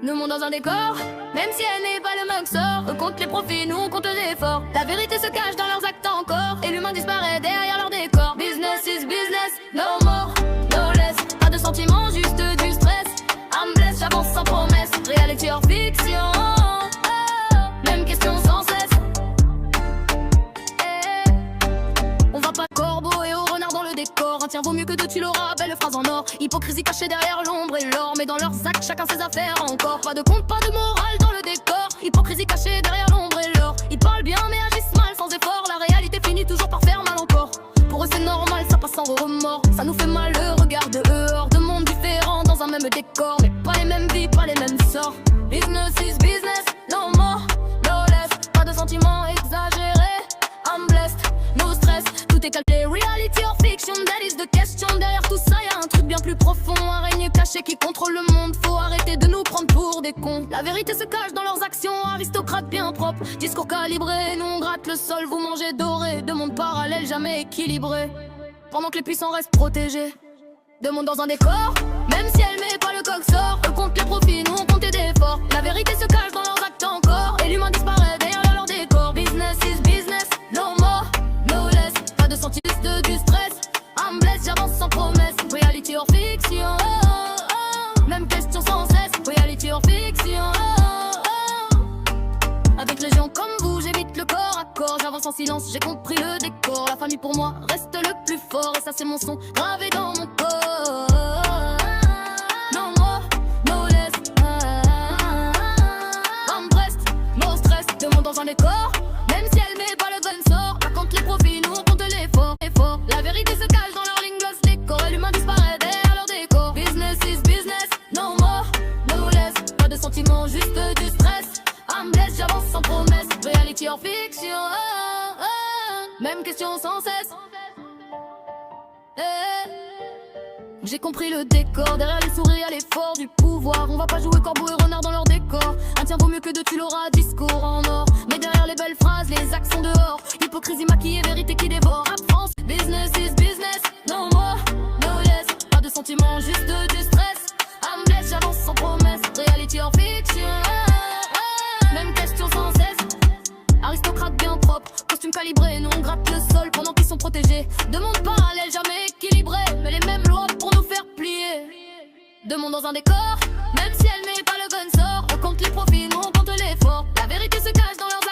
Nous monte dans un décor, même si elle n'est pas le même sort. Eux comptent les profits, nous on compte les efforts. La vérité se cache dans leurs actes encore, et l'humain disparaît derrière leur décor. Business is business, no more, no less. Pas de sentiments, juste du stress. I'm blessed, j'avance sans promesse. Reality or fiction, même question sans cesse. On va pas corbeau et au renard dans le décor. Un tiers vaut mieux que deux, tu l'auras, belle phrase en or. Hypocrisie cachée derrière l'ombre et l'or. Mais dans leurs actes, chacun ses affaires encore. Pas de compte, pas de morale dans le décor. Hypocrisie cachée derrière l'ombre et l'or. Ils parlent bien mais agissent mal sans effort. La réalité finit toujours par faire mal encore. Pour eux c'est normal, ça passe sans remords. Ça nous fait mal le regard de eux. Hors de mondes différents dans un même décor. Mais pas les mêmes vies, pas les mêmes sorts. Business is business, no more, no less. Pas de sentiments exagérés. I'm blessed, no stress. Tout est calculé, reality or fiction, that is the question. Derrière tout ça y'a un truc bien plus profond. Un règne caché qui contrôle le monde. Faut arrêter de nous prendre pour des cons. La vérité se cache dans leurs actions. Aristocrates bien propres, discours calibré. Nous on gratte le sol, vous mangez doré. Deux mondes parallèles jamais équilibrés. Pendant que les puissants restent protégés. Deux mondes dans un décor, même si elle met pas le coq sort. Eux comptent les profits, nous on compte des efforts. La vérité se cache dans leurs actes encore, et l'humain disparaît derrière leur décor. Business is business, no more, no less. Pas de sentiments, du stress. I'm blessed, j'avance sans promesse. Reality or fiction, même question sans cesse. Reality or fiction, avec les gens comme vous, j'évite le corps à corps. J'avance en silence, j'ai compris le décor. La famille pour moi reste le plus fort. Et ça c'est mon son gravé dans mon corps. No more, no less. I'm blessed, no stress. Deux mondes dans un décor, même si elle met pas le gun sort. Par contre les profits, nous on compte l'effort. La vérité se cache dans leur ligne gloss décor. Et l'humain disparaît derrière leur décor. Business is business, no more, no less. Pas de sentiments, juste du stress. I'm blessed, j'avance sans promesse. Reality or fiction, même question sans cesse. J'ai compris le décor, derrière les sourires y'a l'effort du pouvoir. On va pas jouer corbeau et renard dans leur décor. Un tien vaut mieux que deux, tu l'auras, discours en or. Mais derrière les belles phrases, les actes sont dehors. Hypocrisie maquillée, vérité qui dévore. Rap France, business is business, no more, no less. Pas de sentiments, juste du stress. I'm blessed, j'avance sans promesse. Reality or fiction, même question sans cesse. Aristocrate bien propre, costume calibré. Nous on gratte le sol pendant qu'ils sont protégés. Deux mondes parallèles jamais équilibrés, mais les mêmes lois pour nous faire plier. Deux mondes dans un décor, même si elle met pas le gun sort. On compte les profits, nous on compte l'effort. La vérité se cache dans leurs